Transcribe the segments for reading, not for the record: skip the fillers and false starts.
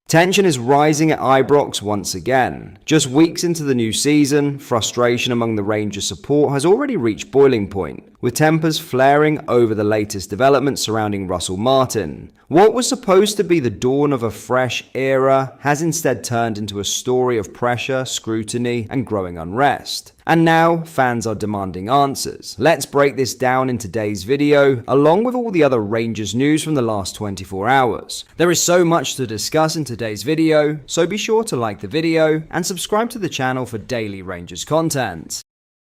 Tension is rising at Ibrox once again. Just weeks into the new season, frustration among the Rangers support has already reached boiling point, with tempers flaring over the latest developments surrounding Russel Martin. What was supposed to be the dawn of a fresh era has instead turned into a story of pressure, scrutiny, and growing unrest. And now, fans are demanding answers. Let's break this down in today's video, along with all the other Rangers news from the last 24 hours. There is so much to discuss in today's video, so be sure to like the video and subscribe to the channel for daily Rangers content.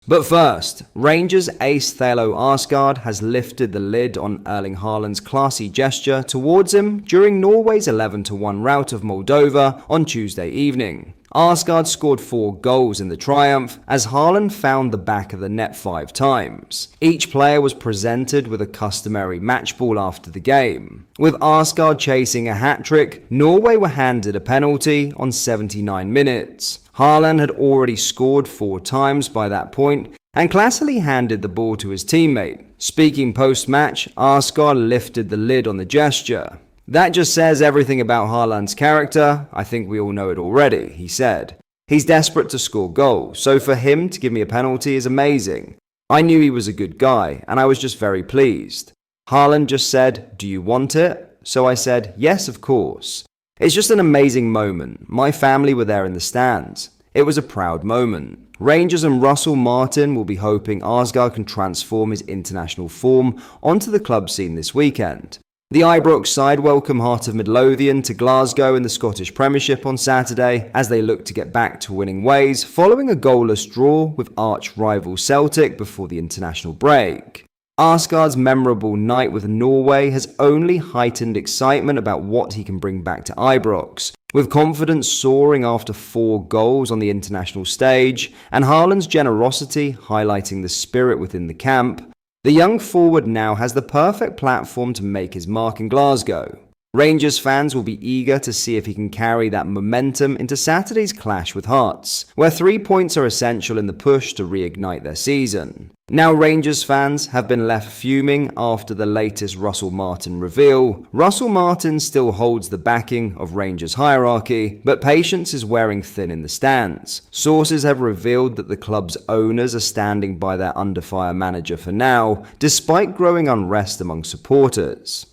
But first, Rangers ace Theo Asgard has lifted the lid on Erling Haaland's classy gesture towards him during Norway's 11-1 rout of Moldova on Tuesday evening. Asgard scored 4 goals in the triumph as Haaland found the back of the net 5 times. Each player was presented with a customary match ball after the game. With Asgard chasing a hat-trick, Norway were handed a penalty on 79 minutes. Haaland had already scored 4 times by that point and classily handed the ball to his teammate. Speaking post-match, Asgard lifted the lid on the gesture. "That just says everything about Haaland's character. I think we all know it already," he said. "He's desperate to score goals, so for him to give me a penalty is amazing. I knew he was a good guy, and I was just very pleased." Haaland just said, "Do you want it?" So I said, "Yes, of course." It's just an amazing moment. My family were there in the stands. It was a proud moment. Rangers and Russel Martin will be hoping Asgard can transform his international form onto the club scene this weekend. The Ibrox side welcome Heart of Midlothian to Glasgow in the Scottish Premiership on Saturday as they look to get back to winning ways following a goalless draw with arch-rival Celtic before the international break. Asgard's memorable night with Norway has only heightened excitement about what he can bring back to Ibrox, with confidence soaring after 4 goals on the international stage and Haaland's generosity highlighting the spirit within the camp. The young forward now has the perfect platform to make his mark in Glasgow. Rangers fans will be eager to see if he can carry that momentum into Saturday's clash with Hearts, where 3 points are essential in the push to reignite their season. Now Rangers fans have been left fuming after the latest Russel Martin reveal. Russel Martin still holds the backing of Rangers hierarchy, but patience is wearing thin in the stands. Sources have revealed that the club's owners are standing by their under-fire manager for now, despite growing unrest among supporters.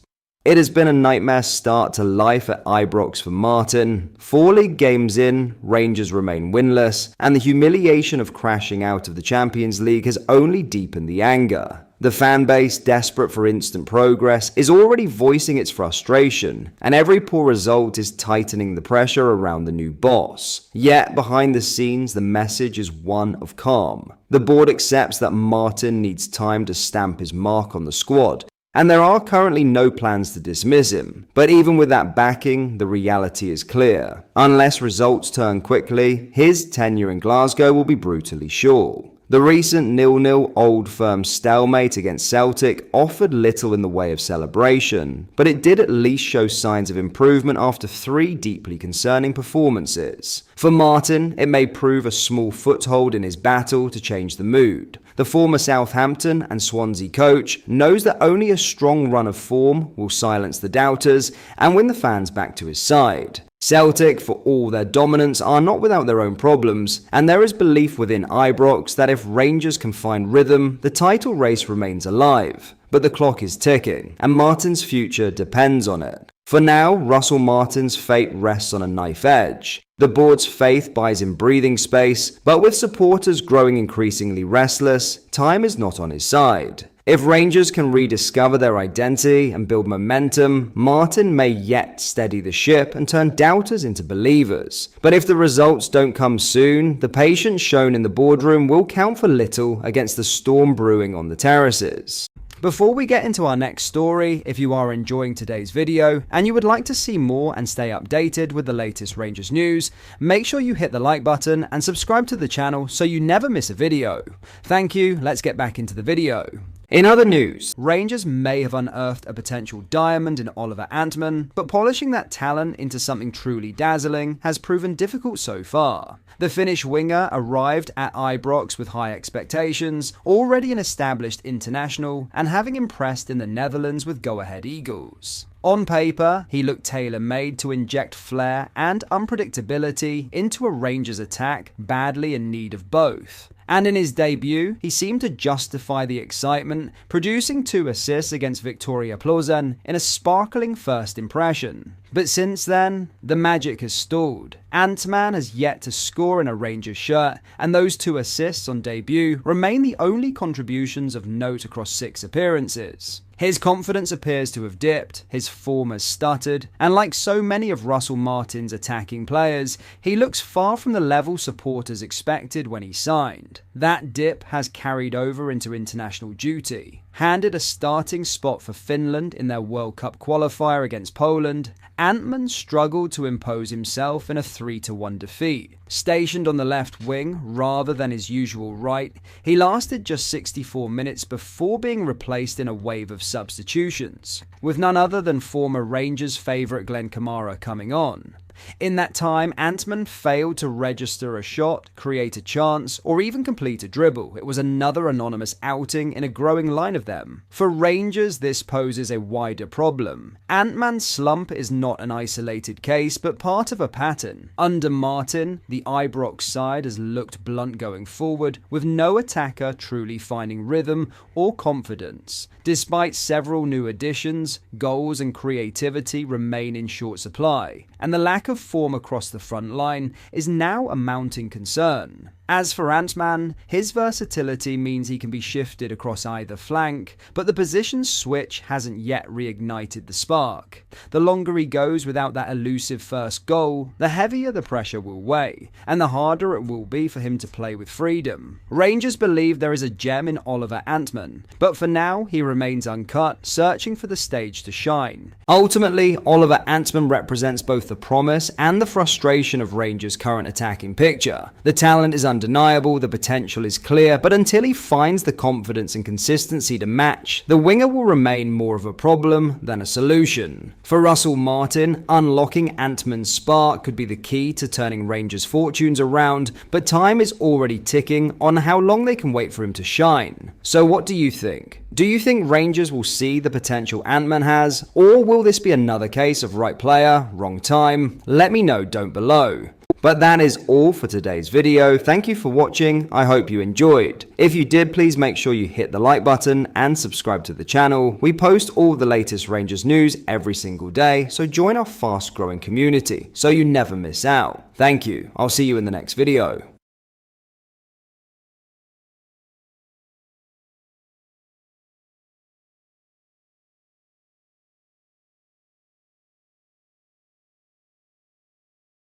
It has been a nightmare start to life at Ibrox for Martin. 4 league games in, Rangers remain winless, and the humiliation of crashing out of the Champions League has only deepened the anger. The fan base, desperate for instant progress, is already voicing its frustration, and every poor result is tightening the pressure around the new boss. Yet, behind the scenes, the message is one of calm. The board accepts that Martin needs time to stamp his mark on the squad, and there are currently no plans to dismiss him. But even with that backing, the reality is clear. Unless results turn quickly, his tenure in Glasgow will be brutally short. The recent 0-0 Old Firm stalemate against Celtic offered little in the way of celebration, but it did at least show signs of improvement after 3 deeply concerning performances. For Martin, it may prove a small foothold in his battle to change the mood. The former Southampton and Swansea coach knows that only a strong run of form will silence the doubters and win the fans back to his side. Celtic, for all their dominance, are not without their own problems, and there is belief within Ibrox that if Rangers can find rhythm, the title race remains alive. But the clock is ticking, and Martin's future depends on it. For now, Russel Martin's fate rests on a knife edge. The board's faith buys him breathing space, but with supporters growing increasingly restless, time is not on his side. If Rangers can rediscover their identity and build momentum, Martin may yet steady the ship and turn doubters into believers. But if the results don't come soon, the patience shown in the boardroom will count for little against the storm brewing on the terraces. Before we get into our next story, if you are enjoying today's video and you would like to see more and stay updated with the latest Rangers news, make sure you hit the like button and subscribe to the channel so you never miss a video. Thank you, let's get back into the video. In other news, Rangers may have unearthed a potential diamond in Oliver Antman, but polishing that talent into something truly dazzling has proven difficult so far. The Finnish winger arrived at Ibrox with high expectations, already an established international, and having impressed in the Netherlands with go-ahead Eagles. On paper, he looked tailor-made to inject flair and unpredictability into a Rangers attack badly in need of both. And in his debut, he seemed to justify the excitement, producing 2 assists against Victoria Plzen in a sparkling first impression. But since then, the magic has stalled. Antman has yet to score in a Rangers shirt, and those 2 assists on debut remain the only contributions of note across 6 appearances. His confidence appears to have dipped, his form has stuttered, and like so many of Russell Martin's attacking players, he looks far from the level supporters expected when he signed. That dip has carried over into international duty. Handed a starting spot for Finland in their World Cup qualifier against Poland, Antman struggled to impose himself in a 3-1 defeat. Stationed on the left wing rather than his usual right, he lasted just 64 minutes before being replaced in a wave of substitutions, with none other than former Rangers favourite Glenn Kamara coming on. In that time, Antman failed to register a shot, create a chance, or even complete a dribble. It was another anonymous outing in a growing line of them. For Rangers, this poses a wider problem. Antman's slump is not an isolated case, but part of a pattern. Under Martin, the Ibrox side has looked blunt going forward, with no attacker truly finding rhythm or confidence. Despite several new additions, goals and creativity remain in short supply, and the lack of form across the front line is now a mounting concern. As for Antman, his versatility means he can be shifted across either flank, but the position switch hasn't yet reignited the spark. The longer he goes without that elusive first goal, the heavier the pressure will weigh, and the harder it will be for him to play with freedom. Rangers believe there is a gem in Oliver Antman, but for now he remains uncut, searching for the stage to shine. Ultimately, Oliver Antman represents both the promise and the frustration of Rangers' current attacking picture. The talent is undeniable, the potential is clear, but until he finds the confidence and consistency to match, the winger will remain more of a problem than a solution. For Russell Martin, unlocking Antman's spark could be the key to turning Rangers' fortunes around, but time is already ticking on how long they can wait for him to shine. So what do you think? Do you think Rangers will see the potential Antman has, or will this be another case of right player, wrong time? Let me know down below. But that is all for today's video. Thank you for watching. I hope you enjoyed. If you did, please make sure you hit the like button and subscribe to the channel. We post all the latest Rangers news every single day, so join our fast growing community so you never miss out. Thank you. I'll see you in the next video.